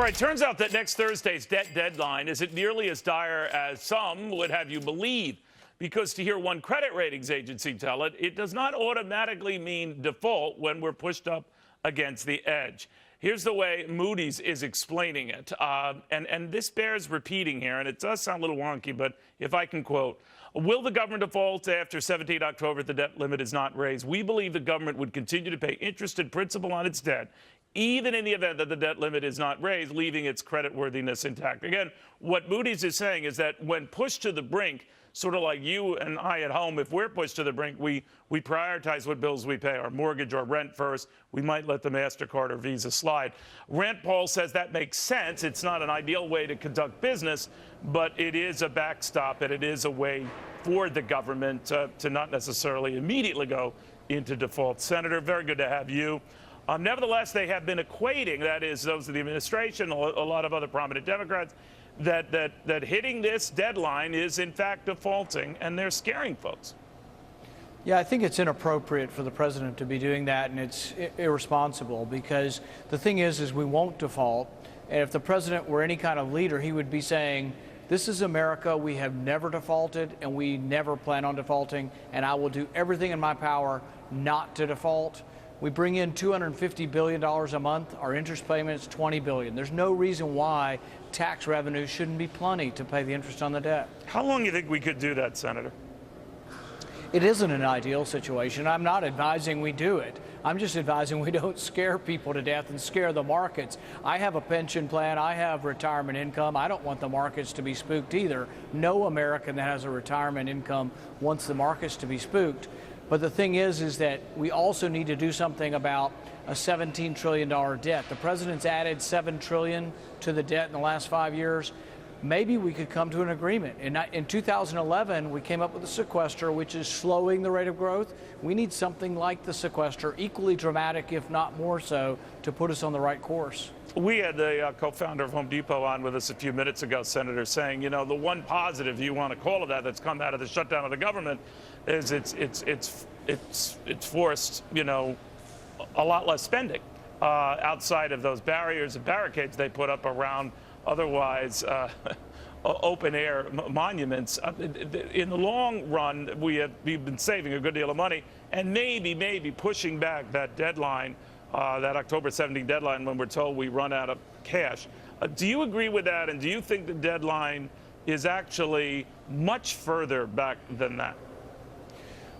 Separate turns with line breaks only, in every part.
right, turns out that next Thursday's debt deadline isn't nearly as dire as some would have you believe. Because to hear one credit ratings agency tell it, it does not automatically mean default when we're pushed up against the edge. Here's the way Moody's is explaining it. And this bears repeating here, and it does sound a little wonky, but if I can quote, will the government default after 17 October if the debt limit is not raised? We believe the government would continue to pay interest and principal on its debt, even in the event that the debt limit is not raised, leaving its creditworthiness intact. Again, what Moody's is saying is that when pushed to the brink, sort of like you and I at home, if we're pushed to the brink, we prioritize what bills we pay, our mortgage or rent first. We might let the MasterCard or Visa slide. Rand Paul says that makes sense. It's not an ideal way to conduct business, but it is a backstop, and it is a way for the government to not necessarily immediately go into default. Senator, very good to have you. Nevertheless, they have been equating, that is, those of the administration, a lot of other prominent Democrats, that hitting this deadline is, in fact, defaulting, and they're scaring folks.
Yeah, I think it's inappropriate for the president to be doing that, and it's irresponsible, because the thing is we won't default. And if the president were any kind of leader, he would be saying, this is America, we have never defaulted, and we never plan on defaulting, and I will do everything in my power not to default. We bring in $250 billion a month. Our interest payment is $20 billion. There's no reason why tax revenue shouldn't be plenty to pay the interest on the debt.
How long do you think we could do that, Senator?
It isn't an ideal situation. I'm not advising we do it. I'm just advising we don't scare people to death and scare the markets. I have a pension plan. I have retirement income. I don't want the markets to be spooked either. No American that has a retirement income wants the markets to be spooked. But the thing is that we also need to do something about a $17 trillion debt. The president's added $7 trillion to the debt in the last 5 years. Maybe we could come to an agreement. In 2011, we came up with the sequester, which is slowing the rate of growth. We need something like the sequester, equally dramatic, if not more so, to put us on the right course.
We had the co-founder of Home Depot on with us a few minutes ago, Senator, saying, you know, the one positive you want to call of that's come out of the shutdown of the government is it's forced, you know, a lot less spending outside of those barriers and barricades they put up around otherwise open air monuments. In the long run, we've been saving a good deal of money and maybe pushing back that deadline, that October 17 deadline, when we're told we run out of cash. Do you agree with that? And do you think the deadline is actually much further back than that?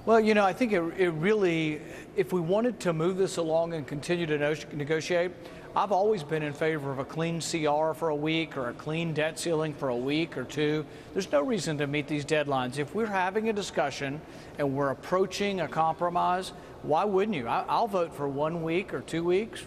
Well, you know, I think it really, if we wanted to move this along and continue to negotiate, I've always been in favor of a clean CR for a week or a clean debt ceiling for a week or two. There's no reason to meet these deadlines. If we're having a discussion and we're approaching a compromise, why wouldn't you? I'll vote for 1 week or 2 weeks,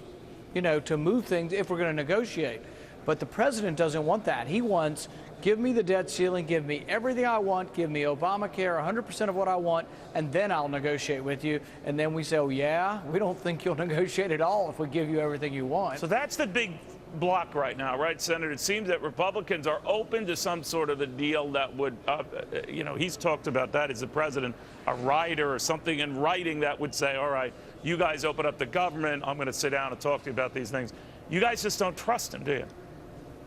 you know, to move things if we're going to negotiate. But the president doesn't want that. He wants, give me the debt ceiling, give me everything I want, give me Obamacare, 100% of what I want, and then I'll negotiate with you. And then we say, oh, yeah, we don't think you'll negotiate at all if we give you everything you want.
So that's the big block right now, right, Senator? It seems that Republicans are open to some sort of a deal that would, you know, he's talked about that as the president, a rider or something in writing that would say, all right, you guys open up the government, I'm going to sit down and talk to you about these things. You guys just don't trust him, do you?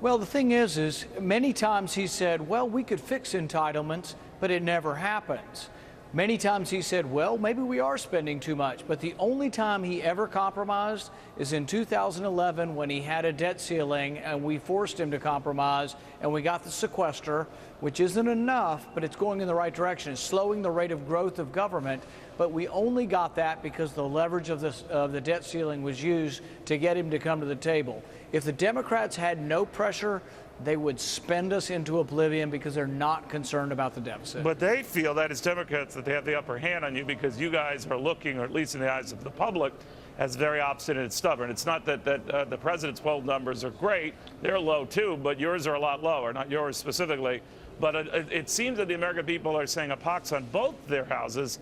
Well, the thing is many times he said, well, we could fix entitlements, but it never happens. Many times he said, well, maybe we are spending too much. But the only time he ever compromised is in 2011 when he had a debt ceiling and we forced him to compromise and we got the sequester, which isn't enough, but it's going in the right direction. It's slowing the rate of growth of government. But we only got that because the leverage of the debt ceiling was used to get him to come to the table. If the Democrats had no pressure, they would spend us into oblivion because they're not concerned about the deficit.
But they feel that as Democrats that they have the upper hand on you because you guys are looking, or at least in the eyes of the public, as very obstinate and stubborn. It's not that the president's poll numbers are great. They're low, too, but yours are a lot lower, not yours specifically. But it seems that the American people are saying a pox on both their houses.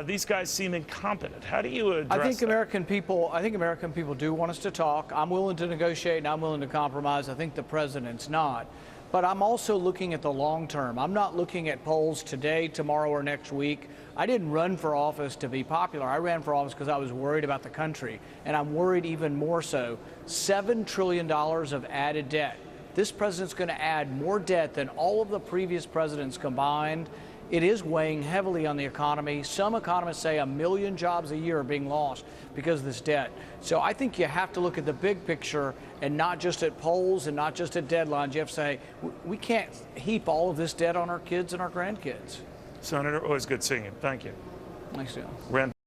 These guys seem incompetent. How do you address that?
I think American people do want us to talk. I'm willing to negotiate and I'm willing to compromise. I think the president's not. But I'm also looking at the long term. I'm not looking at polls today, tomorrow, or next week. I didn't run for office to be popular. I ran for office because I was worried about the country, and I'm worried even more so. $7 trillion of added debt. This president's going to add more debt than all of the previous presidents combined. It is weighing heavily on the economy. Some economists say 1 million jobs a year are being lost because of this debt. So I think you have to look at the big picture and not just at polls and not just at deadlines. You have to say, we can't heap all of this debt on our kids and our grandkids.
Senator, always good seeing you. Thank you.
Thanks, John.